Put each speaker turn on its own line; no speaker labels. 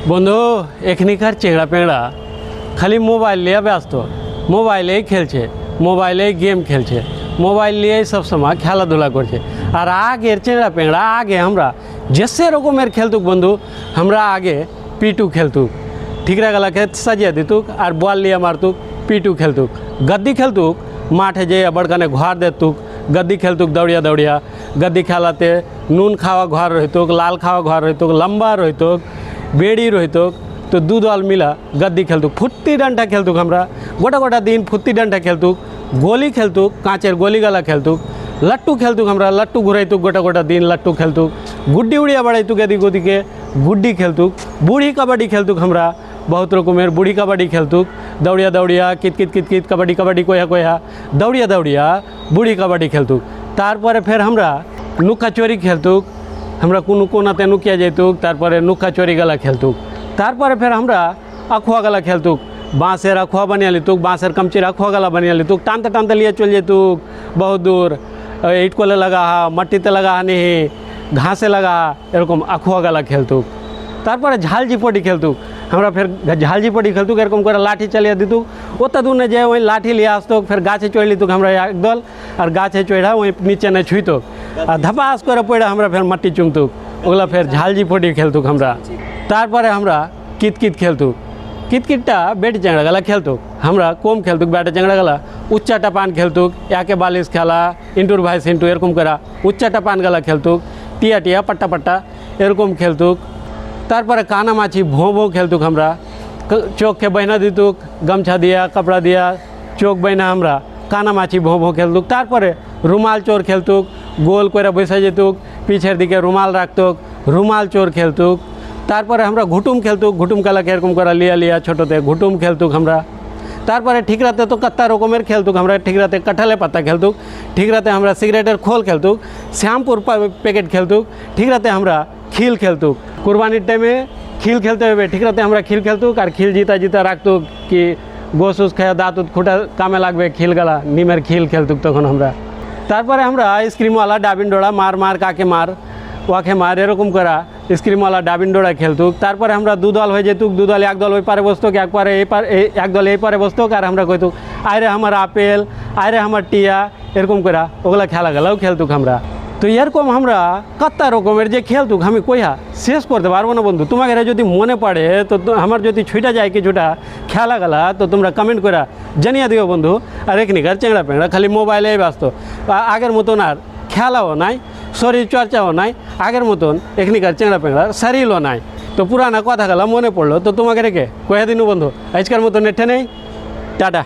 বন্ধু এখনিকার চেংড়া পেংড়া খালি মোবাইল নিয়ে ব্যস্ত, মোবাইলেই খেলছে, মোবাইলেই গেম খেলছে, মোবাইল নিয়েই সবসময় খেলাধুলা করছে। আর আগের চেংড়া পেংড়া আগে আমরা যেসে রকমের খেলতুক বন্ধু, আমরা আগে পিটু খেলতুক, ঠিকরা গলাকে সাজিয়ে দিতুক আর বল নিয়ে মারতুক, পিটু খেলতুক, गद्दी खेलतुक माठे जे बड़काने घर देतुक, गद्दी खेलतुक दौड़िया दौड़िया, गद्दी खेलाते नून खावा घर रहितुक, लाल खावा घर रहितुक, लंबा रहितुक, बेड़ी रहितुक। तो दू दल मिला गद्दी खेलतुक, फुट्टी डंडा खेलतुक, हमरा गोटा गोटा दिन फुट्टी डंडा खेलतुक, गोली खेलतुक, काँचेर गोली गला खेलतुक, लट्टू खेलतुक, हमरा लट्टू घुराइतुक, गोटा गोटा दिन लट्टू खेलतुक, गुड्डी उड़िया बढ़ाइतुक, एदिक ओदिके गुड्डी खेलतुक, बूढ़ी कबड्डी खेलतुक, हमरा बहुत रकमेर बूढ़ी कबड्डी खेलतुक, दौड़िया दौड़िया कित कित कित कित कबड्डी कबड्डी कोया कोया दौड़िया दौड़िया बूढ़ी कबड्डी खेलतुक। तारपरे फिर हमरा नुका चोरी खेलतुक, हमरा कोनो कोनाते नुकिया जैतुक, तारपरे नुका चोरी गला खेलतुक। तारपरे फिर हमरा अखुआ गला खेलतुक, बाँसेर अखुआ बनिया लितुक, बाँसेर कमचिर अखुआ गला बनिया लितुक, टानते टानते लिए चल जैतुक बहुत दूर, ईट कोले लगा मट्टीते लगा नहीं घासे लगा एरकम अखुआ गला खेलतुक। तारपरे झालजी पड़ी खेलतुक, हमरा फिर झालजी पड़ी खेलतुक, एरकम करे लाठी चलिए दितुक, ओत दूर ने जाए वही लाठी लिया आसतुक, फिर गाचे चढ़ लितुक हमरा एक दल और गाचे चढ़ा वही नीचे ने छुईतुक और धपास करे पड़ा हमरा फिर मट्टी चुमतुक, ओगला फिर झालजी पड़ी खेलतुक हमरा। तारपरे हमरा कित कित खेलतुक, कित कितटा बेटी चेंगड़ा गला खेलतुक, हमरा कम खेलतुक बेटा चेंगड़ा गला, उच्चा टपान खेलतुक, याके बालिश खेला इंटूर भाई सिंटू एरकम करा उच्चा टपान गला खेलतुक, टिया टिया पट्टा पट्टा एरकम खेलतुक। तारपरे काना माछी भों भों खेलतुक, हमरा चौक के बहना दितुक, गमछा दिया कपड़ा दिया चौक बहना हमरा काना माछी भों भों खेलतुक। तारपरे रुमाल चोर खेलतुक, गोल करे बैसा जेतुक, पीछेर दिके रुमाल राखतुक, रुमाल चोर खेलतुक। तारपरे हमरा घुटुम खेलतुक, घुटुम खेला एरकम करा लिया लिया छोटोते घुटुम खेलतुक हमरा। तारपरे ठीक राते तो कत्ता रकमेर खेलतुक, हमरा ठीक राते कटहले पत्ता खेलतुक, ठीक राते हमरा सिगरेटेर खोल खेलतुक, श्यामपुर पैकेट खेलतुक, ठीक राते हमरा खिल खेलतुक, कुरबानिर टाइमे खिल खेलते हुए ठीक रहते हमरा खिल खेलतुक और खिल जीता जीता राखतुक कि गोस उस खाया दाँत उत खुटा कामे लागबे खिल गला निमेर खिल खेलतुक तखन हमरा। तारपरे हमरा स्क्रीम वाला डाबिन डोड़ा मार मार काके मार वाके मार एरकम करा स्क्रीम वाला डाबिन डोड़ा खेलतुक। तारपरे हमरा दू दल हो जेतुक, दू दल एक दल ओई पारे बसतुक, एक पारे एक दल এই পারে বসতুক আর আমরা কইতুক আইরে আমার আপেল আইরে আমার টিয়া এরকম করা ওগুলা খেলা গেলাও খেলতুক আমরা। তো এরকম আমরা কত রকমের যে খেলতুক আমি কইয়া শেষ করতে পারবো না বন্ধু। তোমাকে যদি মনে পড়ে তো আমার যদি ছুটা যায় কিছুটা খেলা গেলা তো তোমরা কমেন্ট করে জানিয়ে দিও বন্ধু। আর এখনিকার চেংড়া পেংড়া খালি মোবাইলেই ব্যস্ত, আগের মতন আর খেলাও নাই, শরীর চর্চাও নাই, আগের মতন এখনিকার চেংড়া পেংড়ার শরীরও নাই। তো পুরানা কথা গেলা মনে পড়লো তো তোমাকে রেখে কয়ে দিনু বন্ধু, আজকের মতন এঠে নেই, টাটা।